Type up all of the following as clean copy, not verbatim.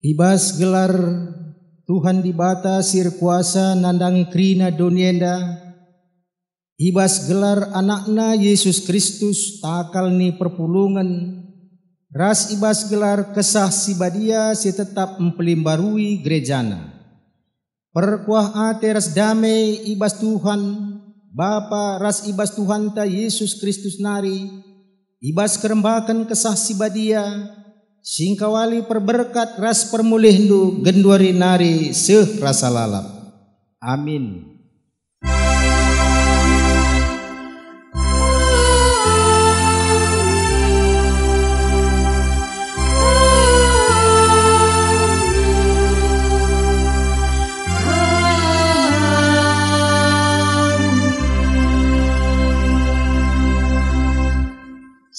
Ibas gelar Tuhan di bata sir kuasa nandangi krina donienda. Ibas gelar anakna Yesus Kristus takal ni perpulungan. Ras ibas gelar kesah sibadia si tetap mempelimbarui gerejana. Perkuah ate ras damai ibas Tuhan Bapa ras ibas Tuhan ta Yesus Kristus nari. Ibas kerembakan kesah sibadia. Singkawali perberkat ras permulihnu genduari nari seh rasa lalap. Amin.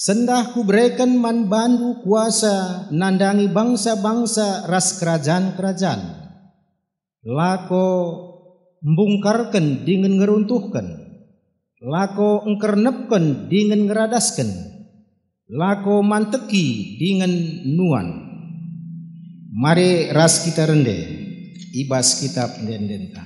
Sendah ku berikan man bandu kuasa nandangi bangsa-bangsa ras kerajaan-kerajaan. Lako membungkarkan dengan ngeruntuhkan. Lako engkernepkan dengan ngeradaskan. Lako manteki dengan nuan. Mari ras kita rende. Ibas kitab dendenta.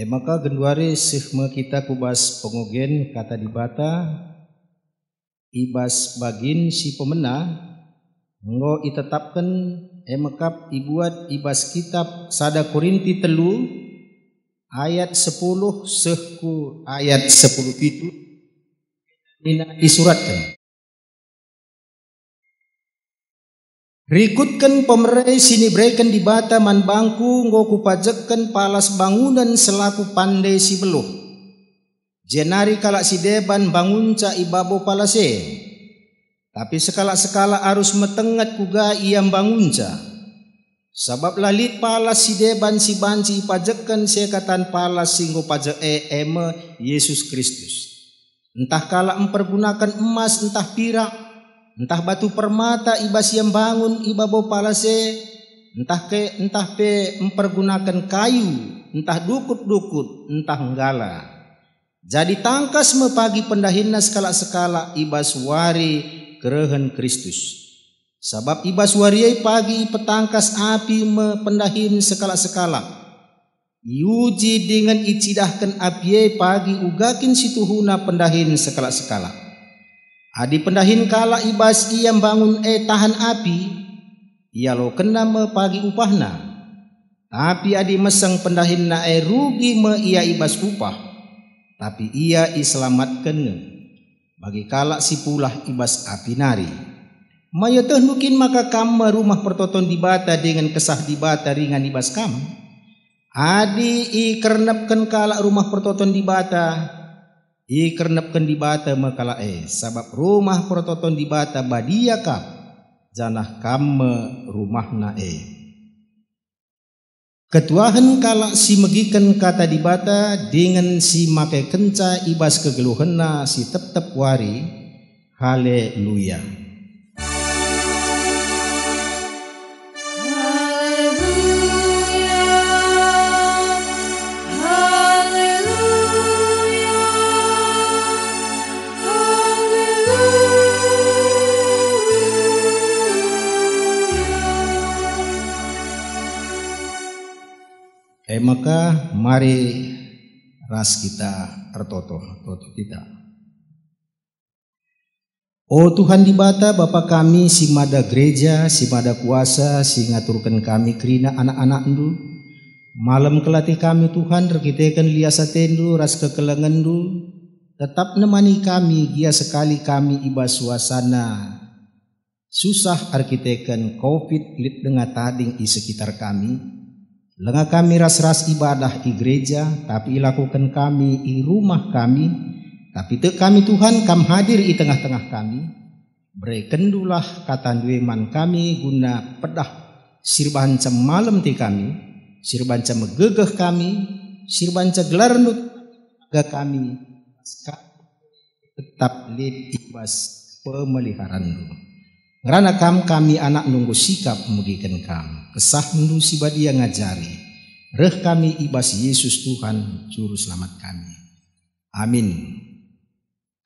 Maka genduari sihme kita kubas pengogen kata dibata ibas bagin si pemena ngo itetapkan emakap ibuat ibas kitab sada Korinti telu ayat 10 sehku ayat 10 itu disuratkan. Rikutkan pemerai sini berikan di bata man bangku ngoku pajekan palas bangunan selaku pandai si beluh. Jenari kalak si deban bangunca ibabo palase. Tapi sekala-sekala arus metengat kuga iam bangunca. Sabab lalit palas si deban si banci pajekan sekatan palas singgo pajek eme Yesus Kristus. Entah kalak mempergunakan emas entah pirak. Entah batu permata ibas yang bangun ibabo palase, entah pe mempergunakan kayu, entah dukut-dukut, entah enggala. Jadi tangkas mepagi pendahinna sekala-sekala ibas wari kerehen Kristus. Sabab ibas wariai pagi petangkas api mependahin sekala-sekala. Yuji dengan icidahkan apiai pagi ugakin situhuna pendahin sekala-sekala. Adi pendahin kala ibas iam bangun tahan api, ia lo kena me pagi upahna. Tapi adi meseng pendahin na rugi me ia ibas upah, tapi ia iselamatkan bagi kala si pulah ibas api nari. Maya teh nukin maka kam rumah pertoton dibata dengan kesah dibata ringan ibas kam. Adi i kernepkan kala rumah pertoton dibata. I kernepken di bata mekalae sabab rumah pertoton di bata badia kap janah kamme rumahna Ketuahan kalak si megiken kata di bata dengan si make kenca ibas kegeluhenna si tep wari. Haleluya. Maka mari ras kita ertoto kita. Oh Tuhan di bata Bapa kami si mada gereja, si mada kuasa, si ngaturkan kami kerina anak-anak ndu. Malam kelatih kami Tuhan rekitekan liasa tendu ras kekelengan ndu. Tetap nemani kami gia sekali kami iba suasana. Susah arkitekan COVID lit dengan tading i sekitar kami. Lenga kami ras-ras ibadah i gereja, tapi lakukan kami i rumah kami, tapi te kami Tuhan kam hadir i tengah-tengah kami. Berekendulah kata dueman kami guna pedah sirbanca malam ti kami, sirbanca megegeh kami, sirbanca gelar nut ga kami, tetap lid ibas pemeliharaan du. Ngerana kami anak nunggu sikap megiken kam. Kesah ndu si badia ngajari. Reh kami ibas Yesus Tuhan juru selamat kami. Amin.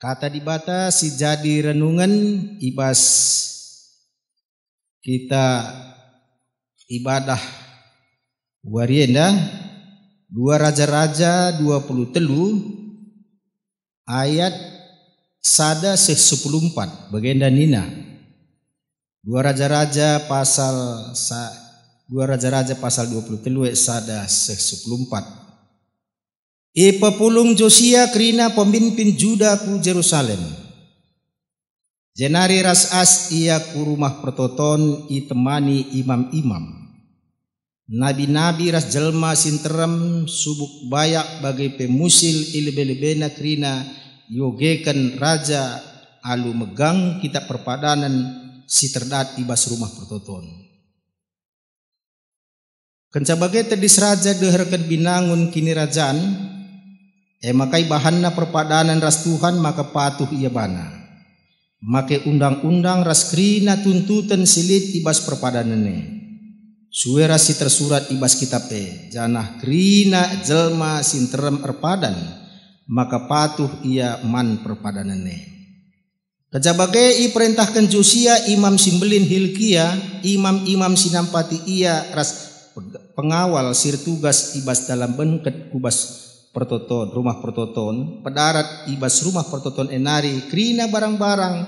Kata di bata si jadi renungan ibas kita ibadah warienda 2 Raja-Raja 23 ayat sada 14 bagenda nina. 2 Raja-Raja pasal 23 sada 14. Pepulung Josia kerina pemimpin Juda ku Jerusalem. Jenari ras as ia ku rumah pertoton i temani imam-imam. Nabi-nabi ras jelma sinterem subuk bayak bagai pemusil ilebe-lebena kerina yogeken raja alu megang kitab perpadanan si terdat ibas rumah pertoton. Kenca bagai tedis raja deherken binangun kini rajaan, makai bahanna perpadanan ras Tuhan maka patuh ia bana. Make undang-undang ras krina tuntutan silit ibas perpadanane. Suera si tersurat ibas kitab janah krina jelma sinterem erpadan, maka patuh ia man perpadanane. Kejabagai i perintahkan Josia imam simbelin Hilkia, imam-imam sinampati ia ras pengawal sir tugas ibas dalam benket kubas pertoton, rumah pertoton, pedarat ibas rumah pertoton enari, krina barang-barang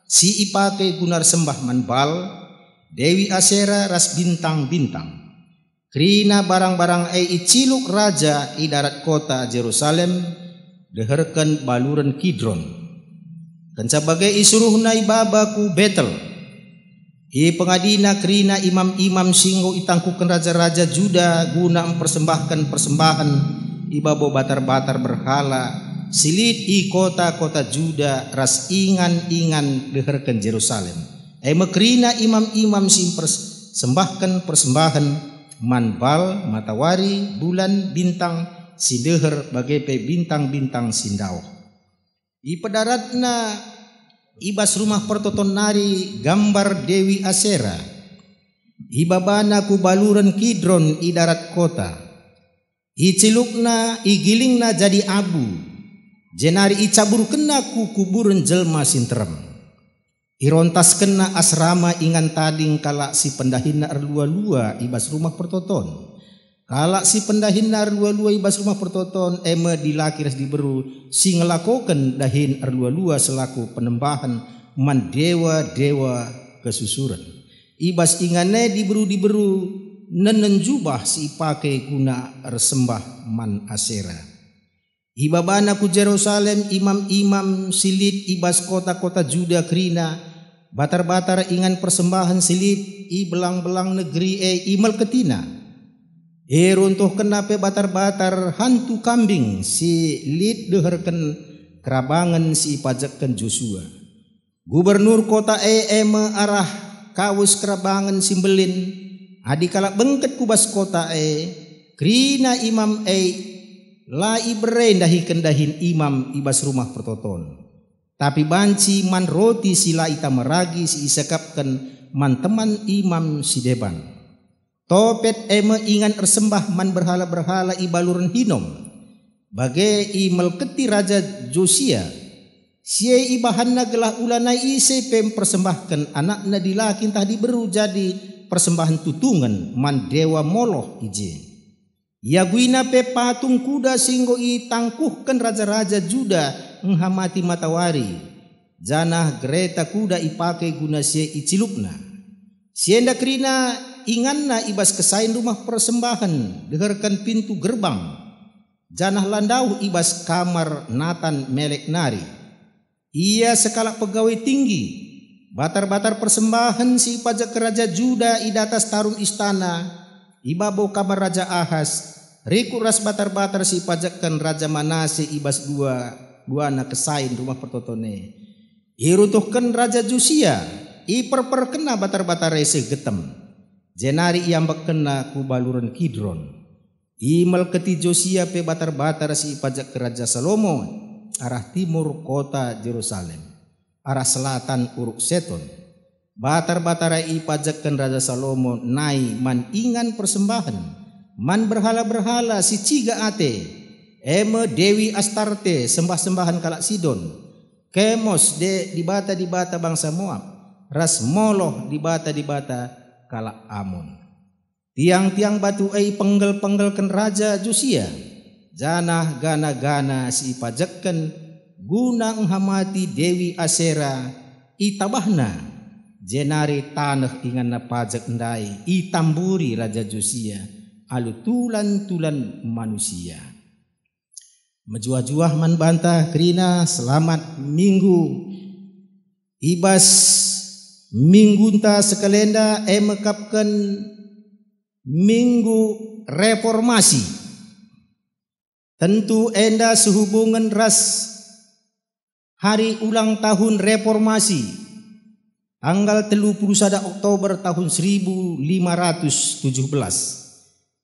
si ipake gunar sembah manbal, Dewi Asera ras bintang-bintang. Krina barang-barang iciluk raja i darat kota Jerusalem, deherken baluran Kidron. Dan sebagai isuruhna ibabaku Betel. I pengadina krina imam-imam singgo itangkukan raja-raja Juda guna mempersembahkan persembahan ibabo batar-batar berhala silit i kota-kota Juda ras ingan-ingan deherken Jerusalem. Mekrina imam-imam sembahkan persembahan manbal, matawari, bulan, bintang, sindeher bagai pe bintang-bintang sindau. I pedaratna ibas rumah pertoton nari gambar Dewi Asera. Ibabana ku baluran Kidron i darat kota. I cilukna i gilingna jadi abu. Jenari i cabur kena ku kuburan jelma sinterem. I rontas kena asrama ingan tading kalak si pendahina erlua-lua ibas rumah pertoton. Kalak si pendahin arlua-lua ibas rumah pertoton dilaki ras diberu si ngelakoken dahin arlua-lua selaku penembahan man dewa-dewa kesusuran. Ibas ingane diberu nenen jubah si ipake guna resembah man Asera. Ibabana ku Jerusalem imam-imam silit ibas kota-kota Juda krina batar-batar ingan persembahan silit i belang-belang negeri imal ketina. Runtuh kenape batar-batar hantu kambing si lid deherken kerabangan si ipajakkan Joshua. Gubernur kota eme arah kawus kerabangan simbelin adi kalak bengket kubas kota krina imam la iberendahi kendahin imam ibas rumah pertoton. Tapi banci man roti sila ita meragi si isekapkan man teman imam si deban. Topet eme ingan ersembah man berhala-berhala ibaluran hinom. Bagai i melketi raja Josia. Sie ibahanna gelah ulanai ise pem persembahkan anakna dilakin tadi beru jadi persembahan tutungan man dewa Moloch ije. Ya guina pe patung kuda singgo i tangkuhkan raja-raja Juda menghamati matawari. Janah gereta kuda ipake guna sie icilupna. Sienda krina inganna ibas kesain rumah persembahan deherkan pintu gerbang. Janah landau ibas kamar Natan melek nari. Ia sekala pegawai tinggi. Batar-batar persembahan si pajak raja Juda idatas tarung istana. Ibabo kamar raja Ahaz. Rikuras batar-batar si pajakkan raja Manase ibas dua anak kesain rumah pertotone. Irutuhkan raja Josia. Iperperkena batar-batar rese getem. Jenari iambak kena kubaluran Kidron. Imal keti Josia pe batar-batar si pajak ke raja Salomo arah timur kota Yerusalem, arah selatan Uruk Seton. Batar-batar i pajakkan raja Salomo nai man ingan persembahan, man berhala-berhala si ciga ate, eme Dewi Astarte sembah-sembahan kalak Sidon, Kemos di bata bangsa Moab, ras Moloch di bata kalak Amon. Tiang-tiang batu penggel-penggelkan raja Josia. Janah gana-gana si pajakkan guna menghamati Dewi Asera itabahna. Jenari tanah ingan na pajak ndai itamburi raja Josia alu tulan-tulan manusia. Mejuah-juah man bantah krina selamat minggu. Ibas minggunta sekalenda mekapkan minggu reformasi. Tentu enda sehubungan ras hari ulang tahun reformasi tanggal 31 Oktober tahun 1517.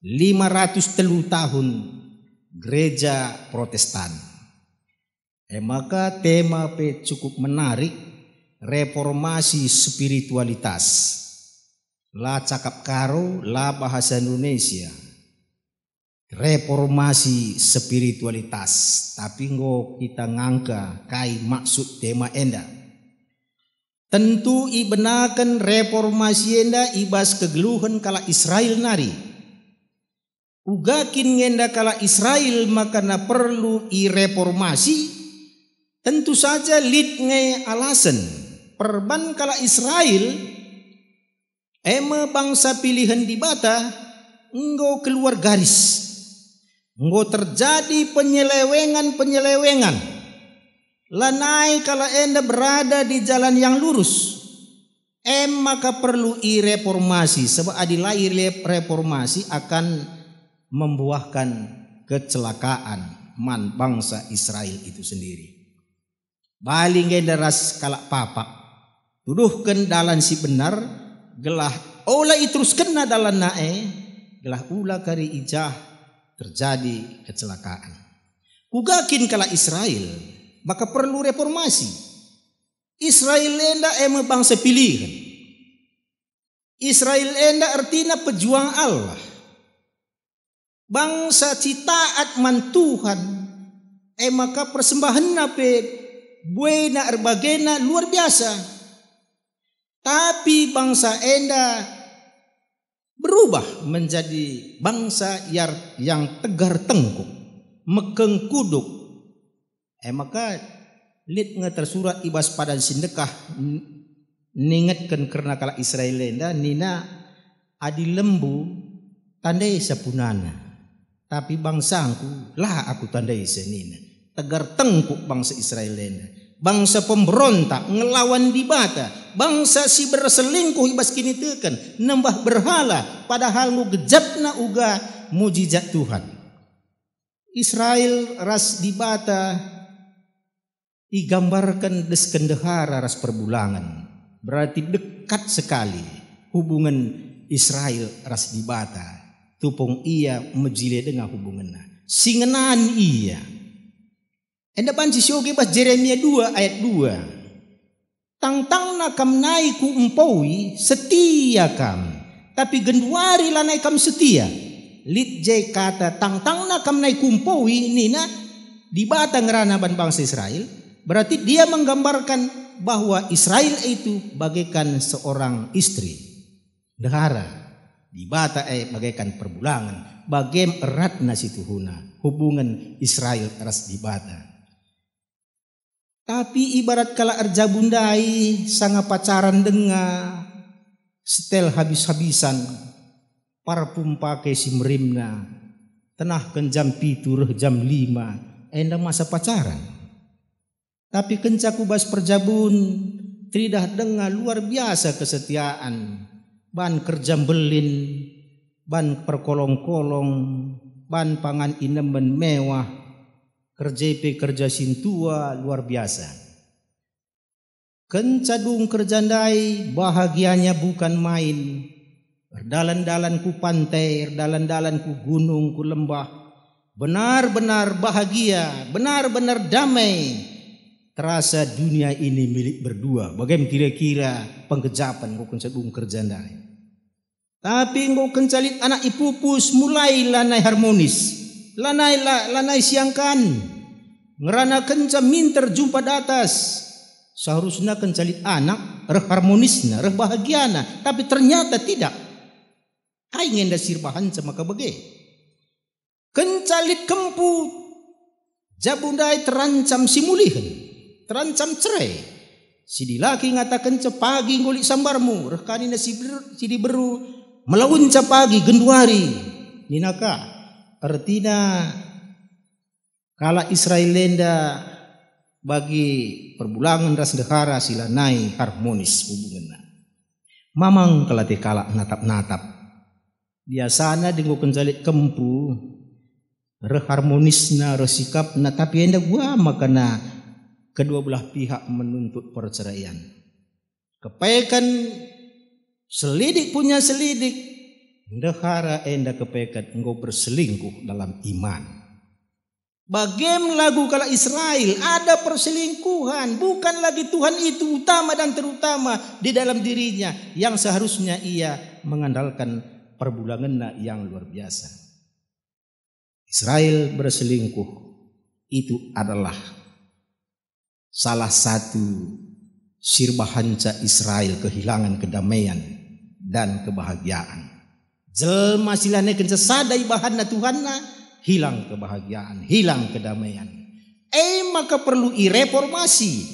503 tahun gereja Protestan. Maka tema pe cukup menarik, reformasi spiritualitas. La cakap karo, la bahasa Indonesia. Reformasi spiritualitas. Tapi ngo kita ngangka kai maksud tema enda. Tentu ibenakan reformasi enda ibas kegeluhan kala Israel nari. Ugakin ngenda kala Israel makana perlu reformasi. Tentu saja lid nge alasan. Perban kala Israel eme bangsa pilihan di bata enggo keluar garis. Enggo terjadi penyelewengan. Lanai kala enda berada di jalan yang lurus. Maka perlu reformasi. Sebab adilai reformasi akan membuahkan kecelakaan man bangsa Israel itu sendiri. Baling enda ras kalak papa. Tuduhkan dalan si benar. Gelah ola terus kena dalam nae, gelah ula kari ijah terjadi kecelakaan. Ugakin kala Israel, maka perlu reformasi. Israel enda eme bangsa pilihan. Israel enda artinya pejuang Allah. Bangsa citaat man Tuhan. Maka persembahan nape buena erbagena luar biasa. Tapi bangsa enda berubah menjadi bangsa yang tegar tengkuk, mekeng kuduk. Maka lid nge tersurat ibas padan sindekah ningetkan karena kala Israel enda nina adi lembu tandai sapunana. Tapi bangsangku lah aku tandai senina. Tegar tengkuk bangsa Israel enda. Bangsa pemberontak ngelawan di bata. Bangsa si berselingkuh ibas kini tekan. Nembah berhala. Padahal mu gejapna uga mujizat Tuhan. Israel ras di bata Igambarkan deskendehara ras perbulangan. Berarti dekat sekali hubungan Israel ras dibata. Tupung ia mejile dengan hubungannya. Singenan iya. Enda banci sioge bas Jeremia 2 ayat 2. Tang-tangna kam naiku umpawi setia kam. Tapi genduari lanai kam setia. Litje kata tang-tangna kam naiku umpawi nina dibata ngerana ban bangsa Israel. Berarti dia menggambarkan bahwa Israel itu bagaikan seorang istri. Dahara. Dibata bagaikan perbulangan. Bagem eratna situhuna. Hubungan Israel ras dibata. Tapi ibarat kala erja bundai sanga pacaran denga. Setel habis-habisan. Parfum pakai simrimna. Tenah kan jam 7 jam 5. Enda masa pacaran. Tapi kencaku bas perjabun. Tridah denga luar biasa kesetiaan. Ban kerja belin, ban perkolong-kolong, ban pangan inemen mewah, kerja sintua luar biasa. Kencadung kerjandai bahagianya bukan main. Berdalan-dalan ku pantai, berdalan-dalan ku gunung, ku lembah. Benar-benar bahagia, benar-benar damai. Terasa dunia ini milik berdua. Bagaimana kira-kira pengkejapan ku kencadung kerjandai. Tapi engkau kencalit anak ipupus mulai lanai harmonis. Lanai siangkan. Ngerana kenca minter jumpa datas. Seharusnya kencalit anak reh harmonisna, reh bahagiana. Tapi ternyata tidak. Kaingen da sirbahan sama kabege. Kencalit kempu. Jabundai terancam simulihan. Terancam cerai. Si dilaki ngatakan cepagi ngulik sambarmu. Reh kanina si beru. Melawan pagi genduari ninaka artinya kala Israel lenda bagi perbulangan ras dehara sila naik harmonis hubunganna. Mamang kala te kala natap-natap biasana dengo kencalit kempu reharmonisna resikapna tapi enda gua makana kedua belah pihak menuntut perceraian. Kepekan selidik punya selidik. Dehara enda kepekat engkau berselingkuh dalam iman. Bagem lagu kala Israel ada perselingkuhan. Bukan lagi Tuhan itu utama dan terutama di dalam dirinya. Yang seharusnya ia mengandalkan perbulangannya yang luar biasa. Israel berselingkuh itu adalah salah satu sirbahanca Israel kehilangan kedamaian dan kebahagiaan. Jelma silane kenca sadai bahanna Tuhanna hilang kebahagiaan, hilang kedamaian. Maka perlu reformasi.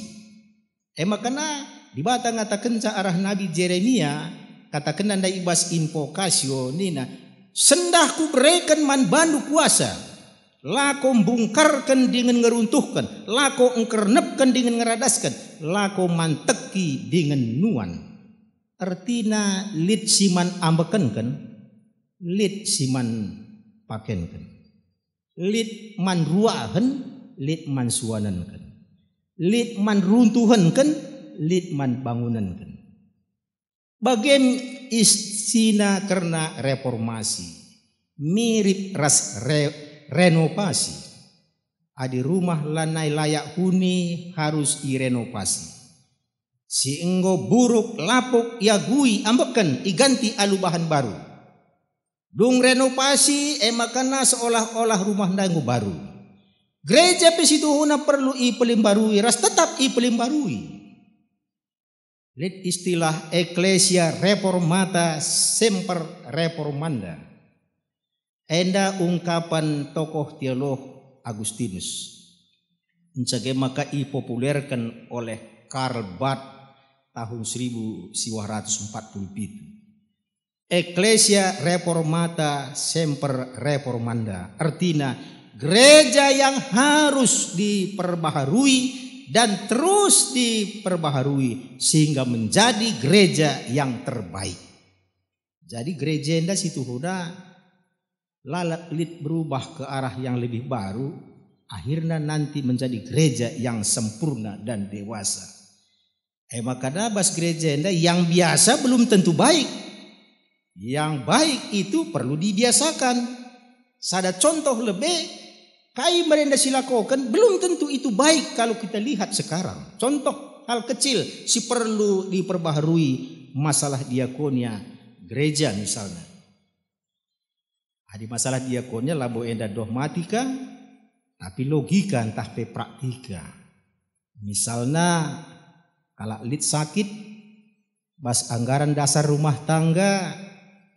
Makana dibata ngata kenca arah Nabi Jeremia kata kena nda ibas invokasio nina sendahku berikan man bandu kuasa. Lako bungkarkan dengan ngeruntuhkan, lako engkernepkan dengan ngeradaskan, lako manteki dengan nuan. Artina lit siman ambekan kan, lit siman paken kan, lit man ruahan, lit man suanan kan, lit man runtuhan kan, lit man bangunan kan. Bagem istina karena reformasi, mirip ras renovasi. Adi rumah lanai layak huni harus direnovasi. Si enggo buruk lapuk yagui ambekan iganti alu bahan baru. Dung renovasi makana seolah-olah rumah ndangu baru. Gereja pesituhuna perlu ipelimbarui ras tetap ipelimbarui. Lid istilah Ecclesia Reformata Semper Reformanda. Enda ungkapan tokoh teolog Agustinus. Mencage maka dipopulerkan oleh Karl Barth tahun 1147. Ecclesia Reformata Semper Reformanda. Artinya gereja yang harus diperbaharui dan terus diperbaharui sehingga menjadi gereja yang terbaik. Jadi gereja enda situ huda lalat lit berubah ke arah yang lebih baru, akhirnya nanti menjadi gereja yang sempurna dan dewasa. Maka dabas gereja yang biasa belum tentu baik. Yang baik itu perlu dibiasakan. Sada contoh lebih kai merenda silakokan belum tentu itu baik kalau kita lihat sekarang. Contoh hal kecil si perlu diperbaharui masalah diakonia gereja misalnya. Di masalah diakonia labo enda dogmatika tapi logika entah pe praktika. Misalnya kalau lit sakit bas anggaran dasar rumah tangga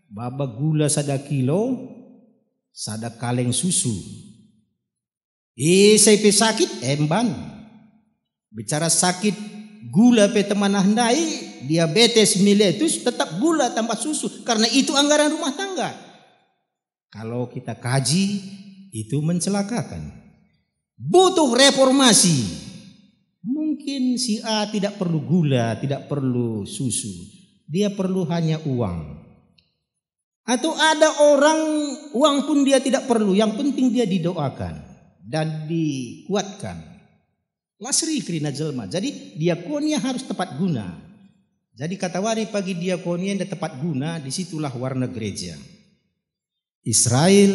baba gula sada kilo sada kaleng susu. Saya pe sakit emban. Bicara sakit gula pe teman ahnai diabetes meletus tetap gula tambah susu karena itu anggaran rumah tangga. Kalau kita kaji itu mencelakakan. Butuh reformasi. Mungkin si A tidak perlu gula, tidak perlu susu. Dia perlu hanya uang. Atau ada orang uang pun dia tidak perlu. Yang penting dia didoakan dan dikuatkan. Lasri krina jelma. Jadi diakonia harus tepat guna. Jadi kata wari pagi diakonia yang tepat guna, disitulah warna gereja. Israel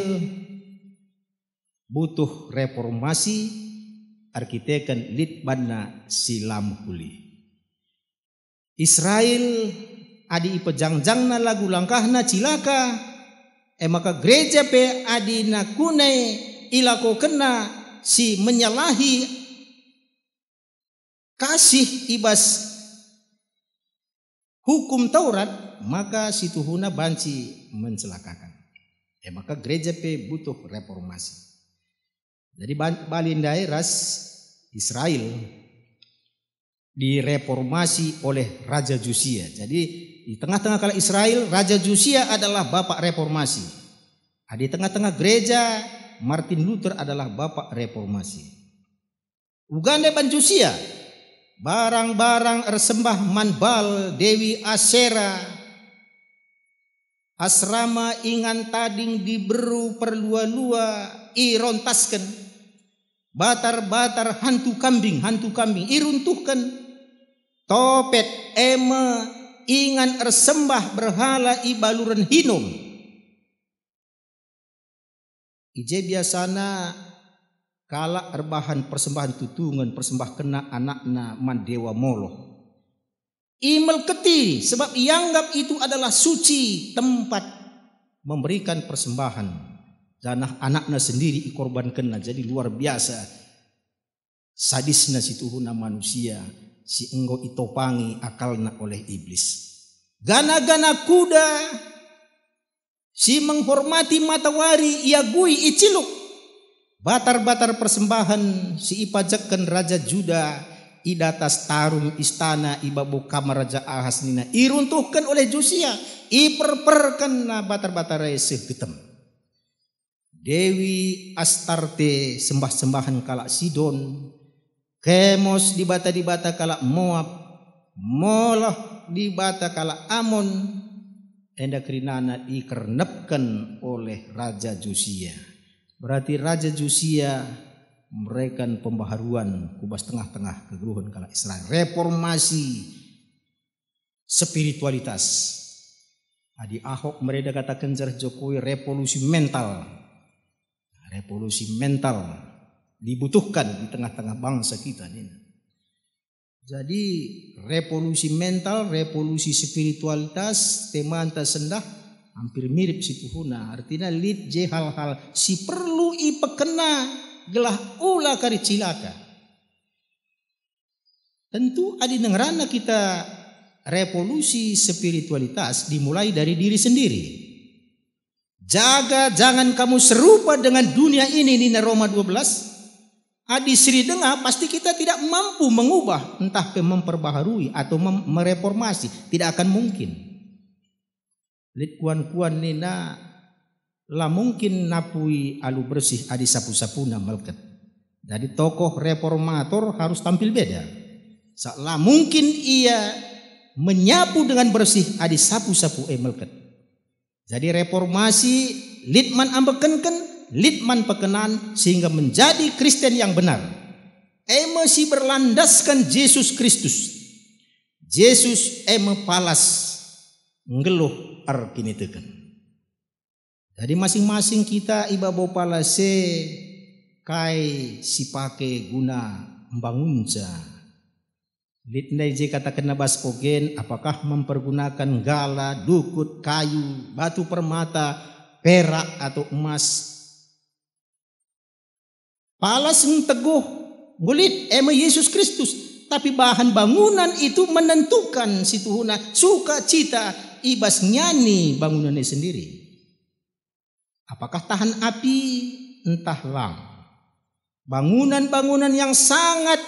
butuh reformasi arkitekan litbanna silam huli. Israel adi ipejangjangna lagu langkahna cilaka. Maka gereja pe adi nakune ilako kena si menyalahi kasih ibas hukum Taurat, maka si tuhuna banci mencelakakan. Maka gereja pe butuh reformasi. Jadi balindai ras Israel direformasi oleh Raja Josia. Jadi di tengah-tengah kala Israel, Raja Josia adalah bapak reformasi. Di tengah-tengah gereja, Martin Luther adalah bapak reformasi. Uganda ban Josia, barang-barang ersembah manbal Dewi Asera, asrama ingan tading diberu perlua-lua irontaskan, batar-batar hantu kambing iruntuhkan, topet ema ingan ersembah berhala ibaluran hinum. Ije biasana kala erbahan persembahan tutungan persembah kena anakna mandewa moloh. Imel keti sebab ianggap itu adalah suci tempat memberikan persembahan. Janah anaknya sendiri ikorbankan. Jadi luar biasa sadisna si tuhuna manusia si enggo itopangi akalna oleh iblis. Gana-gana kuda si menghormati matahari iagui iciluk. Batar-batar persembahan si ipajakkan Raja Juda idatas tarum istana ibabu kamar Raja Ahas nina iruntuhkan oleh Josia, iperperkan na batar-batar reseh getem. Dewi Astarte sembah-sembahan kala Sidon, Kemos di bata kala Moab, Moloh di bata kala Amon, enda krinana ikernepkan oleh Raja Josia. Berarti Raja Josia memberikan pembaharuan kubas tengah-tengah kegeluhan kala Israel. Reformasi spiritualitas. Adi Ahok mereka katakan jar Jokowi revolusi mental. Revolusi mental dibutuhkan di tengah-tengah bangsa kita ini. Jadi revolusi mental, revolusi spiritualitas, tema anta sendah hampir mirip si tuhuna. Artinya lid je hal-hal si perlu ipekena gelah ula kari cilaka. Tentu adi nengerana kita revolusi spiritualitas dimulai dari diri sendiri. Jaga jangan kamu serupa dengan dunia ini Nina Roma 12. Adi Sri dengar pasti kita tidak mampu mengubah entah memperbaharui atau mereformasi, tidak akan mungkin. Lid kuan-kuan Nina lah mungkin napui alu bersih adi sapu-sapuna melket. Jadi tokoh reformator harus tampil beda. Lah mungkin ia menyapu dengan bersih adi sapu-sapu melket. Jadi reformasi litman ambekenken litman pekenan sehingga menjadi Kristen yang benar. Masih berlandaskan Yesus Kristus. Yesus palas ngeluh arkini teken. Jadi masing-masing kita ibabo palase kai sipake guna membangunca. Litnai je katakan nabas ogen, apakah mempergunakan gala, dukut, kayu, batu permata, perak atau emas. Palas ng teguh ngulit Yesus Kristus. Tapi bahan bangunan itu menentukan situhuna sukacita ibas nyani bangunannya sendiri. Apakah tahan api? Entahlah. Bangunan-bangunan yang sangat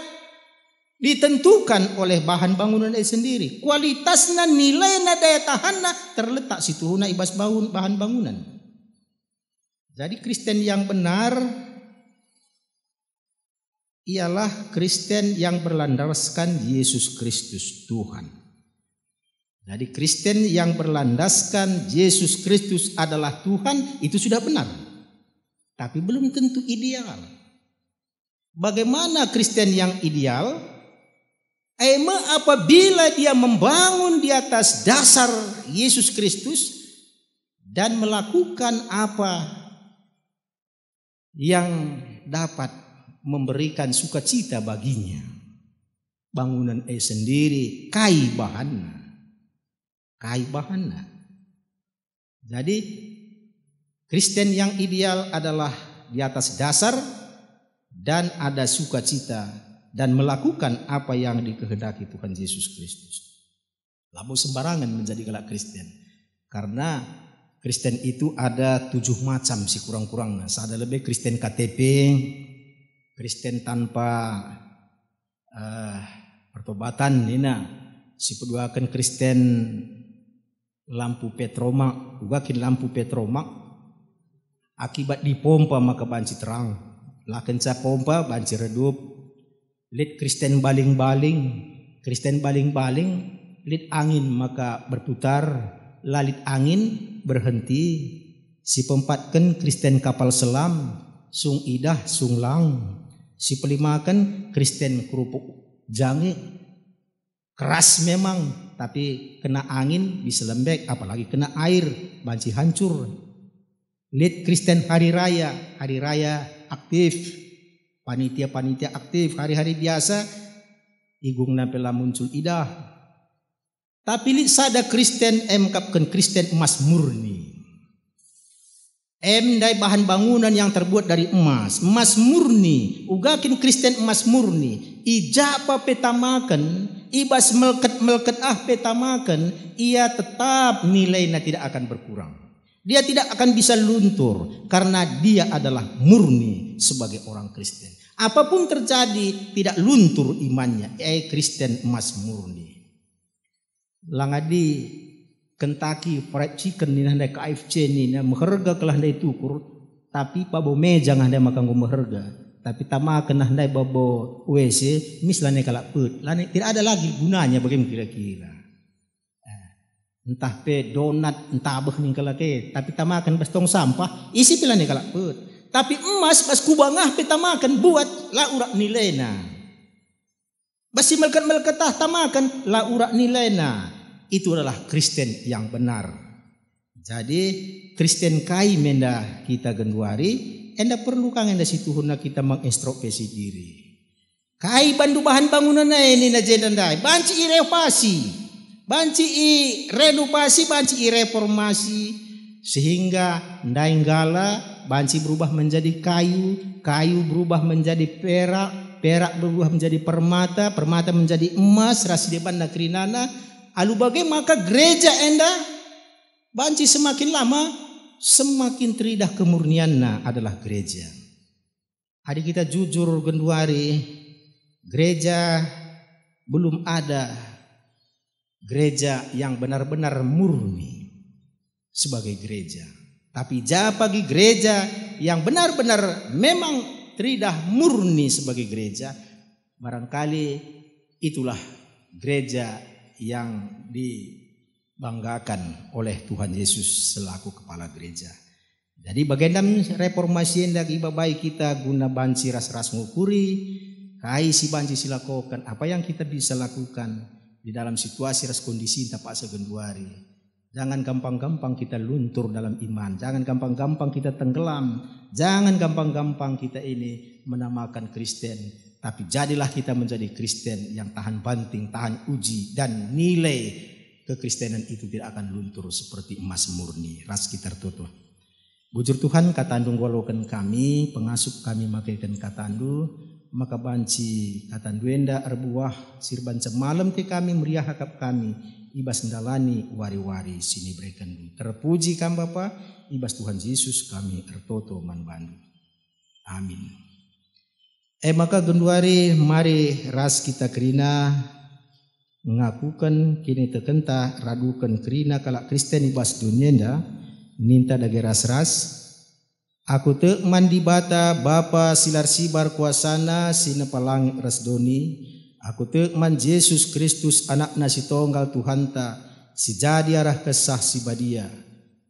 ditentukan oleh bahan bangunannya sendiri. Kualitasnya, nilainya, daya tahannya terletak situhuna ibas bahan bangunan. Jadi Kristen yang benar ialah Kristen yang berlandaskan Yesus Kristus Tuhan. Jadi Kristen yang berlandaskan Yesus Kristus adalah Tuhan itu sudah benar. Tapi belum tentu ideal. Bagaimana Kristen yang ideal? Apabila dia membangun di atas dasar Yesus Kristus dan melakukan apa yang dapat memberikan sukacita baginya. Bangunan sendiri kai bahanna. Jadi Kristen yang ideal adalah di atas dasar dan ada sukacita dan melakukan apa yang dikehendaki Tuhan Yesus Kristus. Lalu sembarangan menjadi galak Kristen. Karena Kristen itu ada 7 macam si kurang-kurangnya. Ada lebih Kristen KTP, Kristen tanpa pertobatan nina, si peduakan Kristen lampu petromak, ugakin lampu petromak, akibat dipompa maka banci terang, laken sa pompa banci redup, lit Kristen baling-baling, lit angin maka berputar, lalit angin berhenti, si pempatkan Kristen kapal selam, sung idah sung lang. Si pelimakan Kristen kerupuk jange, keras memang, tapi kena angin bisa lembek, apalagi kena air banci hancur. Lihat Kristen hari raya aktif, panitia aktif, hari-hari biasa igung nampela muncul idah. Tapi lihat sada Kristen kapken Kristen emas murni. Dai bahan bangunan yang terbuat dari emas murni, ugakin Kristen emas murni, ijapa petamakan, ibas melket petamakan, ia tetap nilainya tidak akan berkurang. Dia tidak akan bisa luntur karena dia adalah murni sebagai orang Kristen. Apapun terjadi tidak luntur imannya, Kristen emas murni. Langadi Kentucky Fried Chicken ni nandai KFC ni na maharga kalah nandai tukur, tapi pabo meja nandai makan go maharga, tapi tamakan nandai babo WC misalnya kalak put, tidak ada lagi gunanya bagaimana kira-kira. Entah pe donat entah abah ning kalake, tapi tamakan bas tong sampah isi pilane kalak put. Tapi emas bas kubangah pe tamakan buat la urak nilainya. Basi melket-melketah tamakan la urak nilainya. Itu adalah Kristen yang benar. Jadi Kristen kai menda kita genduari, enda perlu kang enda situhuna kita mengintrospeksi diri. Kai bandu bahan bangunan ini na jendandai, banci irenovasi, banci i renovasi, banci i reformasi, sehingga ndainggala banci berubah menjadi kayu, kayu berubah menjadi perak, perak berubah menjadi permata, permata menjadi emas, rasideban nakrinana. Alu bagai maka gereja enda banci semakin lama semakin teridah kemurniannya adalah gereja. Adik kita jujur genduari, gereja belum ada gereja yang benar-benar murni sebagai gereja. Tapi pagi gereja yang benar-benar memang teridah murni sebagai gereja, barangkali itulah gereja yang dibanggakan oleh Tuhan Yesus selaku kepala gereja. Jadi bagendam reformasi hendak iba baik kita guna banci ras-ras ngukuri, kai si banci silakukan apa yang kita bisa lakukan di dalam situasi ras kondisi tapak segenduari. Jangan gampang-gampang kita luntur dalam iman, jangan gampang-gampang kita tenggelam, jangan gampang-gampang kita ini menamakan Kristen, tapi jadilah kita menjadi Kristen yang tahan banting, tahan uji, dan nilai kekristenan itu tidak akan luntur seperti emas murni. Ras kita tertutup. Bujur Tuhan katandu golokan kami, pengasup kami makaikan katandu, maka banci katandu enda arbuah sirban semalam te kami meriah hakap kami, ibas ndalani wari-wari sini berikan. Terpuji kam Bapa, ibas Tuhan Yesus kami ertoto manbandu. Amin. Maka genduari mari ras kita kerina ngakukan kini tekenta radukan kerina kalak Kristen ibas dunia nda. Ninta dage ras-ras aku te mandi bata Bapa silar sibar kuasana sina palang rasdoni aku te man Yesus Kristus anak nasi tonggal Tuhanta si jadi arah kesah si badia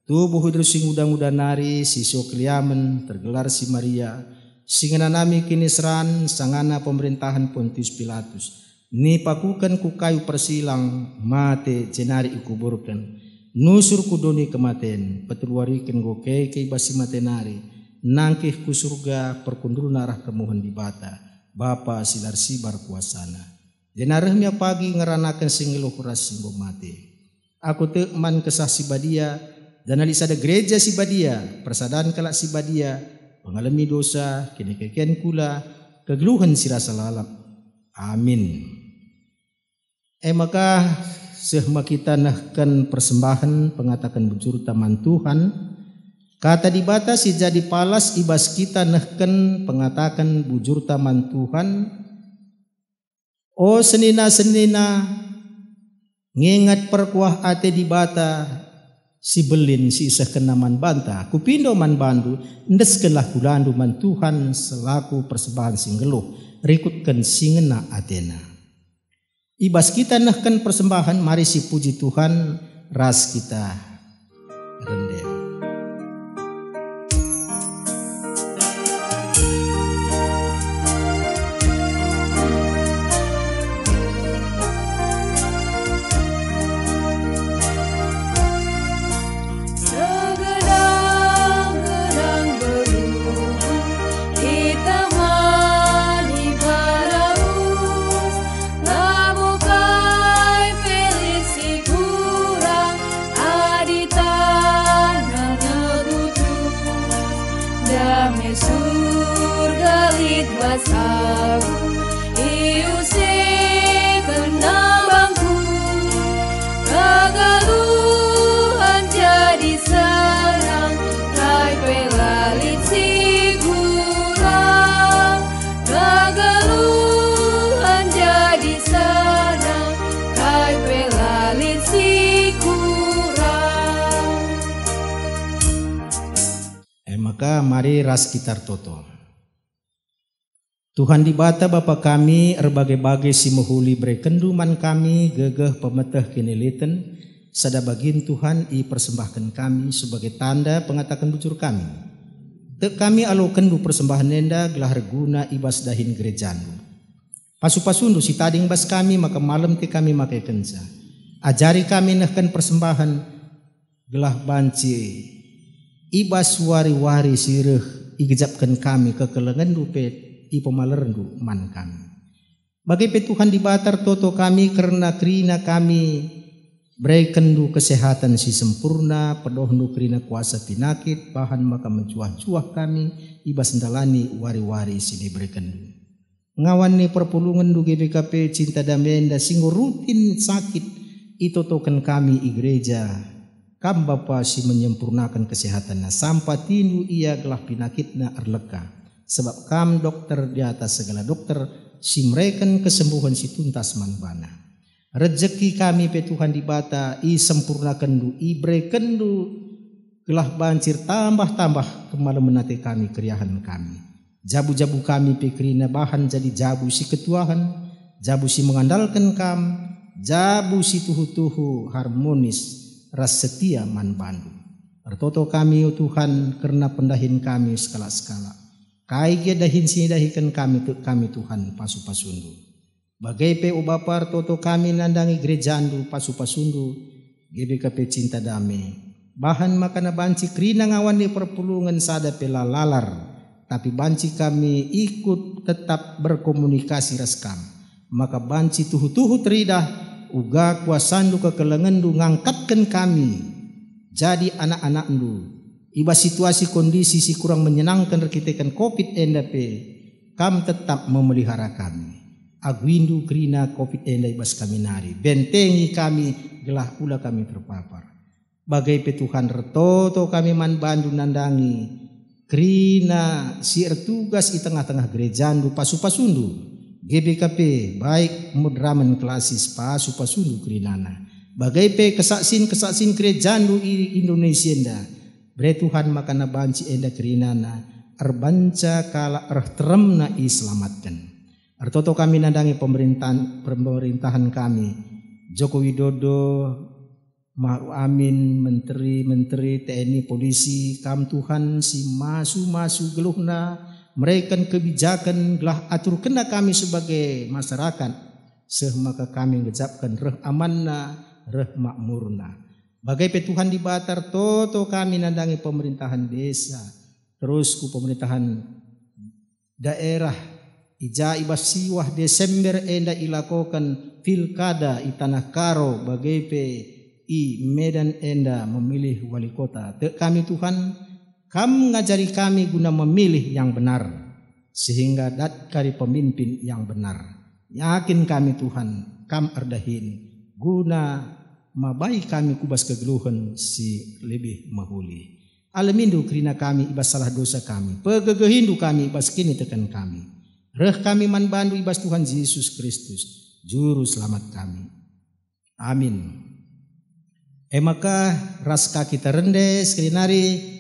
tubuh hidru sing muda-muda nari si sokliamen tergelar si Maria singana nami kini seran sangana pemerintahan Pontius Pilatus ni pakukan ku kayu persilang mate jenari ikuburkan nusur kudoni kematen peteluarikan goke ke basi matenari nangkih ku surga perkundur narah kemuhan di bata Bapa silar sibar kuasana jenarehnya pagi ngeranakan singiluh kuras singgo mate aku te man kesah si badia dan alisa ada gereja si badia persadaan kelak si badia mengalami dosa kini keken kula kegeluhan sirasa lalap amin. Maka sehma kita nahkan persembahan pengatakan bujur taman Tuhan kata dibatasi jadi palas ibas kita nahkan pengatakan bujur taman Tuhan oh senina-senina ngingat perkuah ate dibata si belin si isah kenaman banta kupindo man bandu ndeskenlah kulandu man Tuhan selaku persembahan singgeluh rikutkan singena atena. Ibas kita nahkan persembahan mari si puji Tuhan ras kita rendel. Maka mari ras kita toto. Tuhan dibata Bapa kami erbagai-bagai si mohuli berekenduman kami gegeh pemeteh kiniliten sada bagin Tuhan i persembahkan kami sebagai tanda pengatakan bujur kami. Tek kami alo kendu persembahan nenda gelah reguna ibas dahin gerejandu. Pasu-pasundu si tading bas kami maka malam te kami makai kensa. Ajari kami nahkan persembahan gelah banci ibas wari-wari sireh igejapkan kami kekelengan dupet i pemalerdu man kami. Bagi Tuhan dibatar toto kami karena kerina kami berikendu kesehatan si sempurna pedohnu kerina kuasa pinakit bahan maka mencuah-cuah kami ibas ndalani wari-wari sini berikendu. Ngawan ni perpulungan du GBKP Cinta Damai singgo rutin sakit itotokan kami i gereja. Kam Bapa si menyempurnakan kesehatannya sampai tindu ia gelah pinakitna arleka. Sebab kam dokter di atas segala dokter si mereken kesembuhan si tuntas manbana. Rezeki kami pe Tuhan dibata i sempurnakan du i breken du gelah bancir tambah-tambah kemalam menate kami keriahan kami. Jabu-jabu kami pe kerina bahan jadi jabu si ketuahan, jabu si mengandalkan kam, jabu si tuhu-tuhu harmonis ras setia man bandu. Artoto kami Tuhan karena pendahin kami skala-skala. Kai ge dahin sini dahikan kami Tuhan pasu-pasundu. Bagai pe o Bapa artoto kami nandangi gerejandu pasu-pasundu. GBKP cinta damai. Bahan makana banci krina ngawan di perpulungan sada pelalalar. Tapi banci kami ikut tetap berkomunikasi raskam. Maka banci tuhu-tuhu teridah. Uga kuasandu kekelengandu ngangkatkan kami. Jadi anak-anakndu. Iba situasi kondisi si kurang menyenangkan rekitekan COVID NDP. Kam tetap memelihara kami. Aguindu krina COVID enda ibas kami nari. Bentengi kami gelah pula kami terpapar. Bagai petuhan retoto kami man bandu nandangi. Krina si ertugas di tengah-tengah gerejandu pasu-pasundu. GBKP baik mudraman klasis pasu-pasundu krinana. Bagai pe kesaksin gerejandu Indonesia enda. Bre Tuhan makana banci enda krinana. Arbanca kala erteremna iselamatkan. Artoto kami nandangi pemerintahan kami. Joko Widodo, Ma'ruf Amin, menteri TNI, polisi, kam Tuhan si masu geluhna, mereka kebijakan gelah atur kena kami sebagai masyarakat. Maka kami ngejapkan reh amanna, reh makmurna. Bagai petuhan di Batar, toto kami nandangi pemerintahan desa, terus ku pemerintahan daerah. Ija ibas siwah Desember enda ilakokan pilkada i Tanah Karo bagai pe i Medan enda memilih wali kota. Kami Tuhan, kam ngajari kami guna memilih yang benar sehingga kari pemimpin yang benar. Yakin kami Tuhan, kam ardahin guna mabai kami kubas kegeluhan si lebih mahuli. Alamindu krina kami ibas salah dosa kami, pegegehindu kami ibas kini tekan kami. Reh kami man bandu ibas Tuhan Yesus Kristus, juru selamat kami. Amin. Maka raska kita rendes kerinari.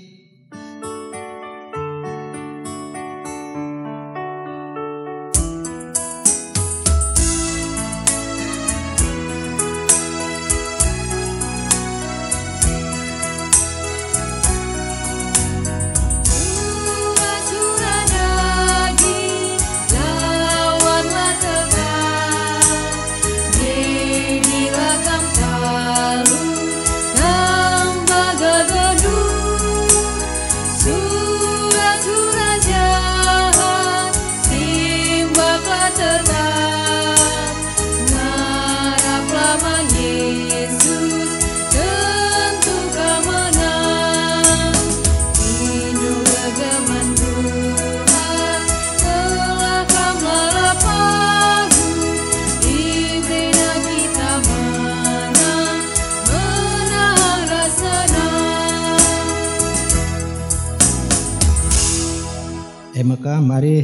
Maka mari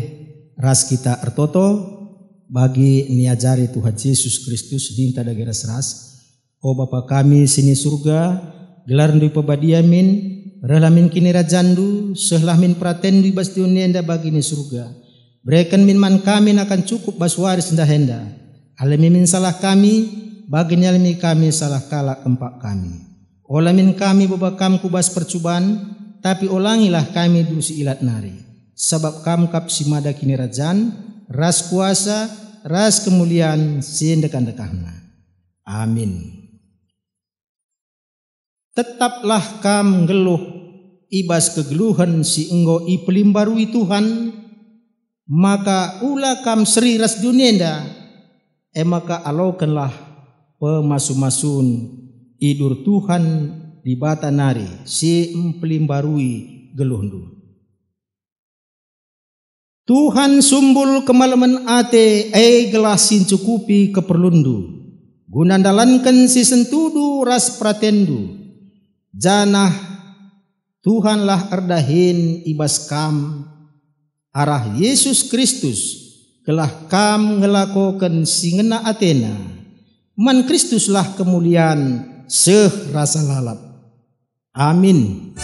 ras kita ertoto bagi niajari Tuhan Yesus Kristus dinta dageras ras. O Bapa kami sini surga, gelar ndu pabadiamin, relamin kini rajandu, sehlah min pratendu ibas diunienda bagi ni surga. Berikan min man kami akan cukup baswaris ndahenda. Alami min salah kami, bagi nyalami kami salah kala kempak kami. Olamin kami babakam kubas percubaan, tapi olangilah kami dusi ilat nari. Sebab kam kap simada kini rajan, ras kuasa, ras kemuliaan sindekan-dekahna. Amin. Tetaplah kam ngeluh ibas kegeluhan si enggo i pelimbarui Tuhan, maka ulah kam seri ras dunienda, maka alaukanlah pemasu-masun idur Tuhan di bata nari si pelimbarui geluhndu. Tuhan sumbul kemalaman ate gelas sincukupi keperlundu. Gunandalankan si sentudu ras pratendu. Janah Tuhanlah erdahin ibas kam. Arah Yesus Kristus kelah kam ngelakokan singena atena. Man Kristuslah kemuliaan seh rasa lalap. Amin.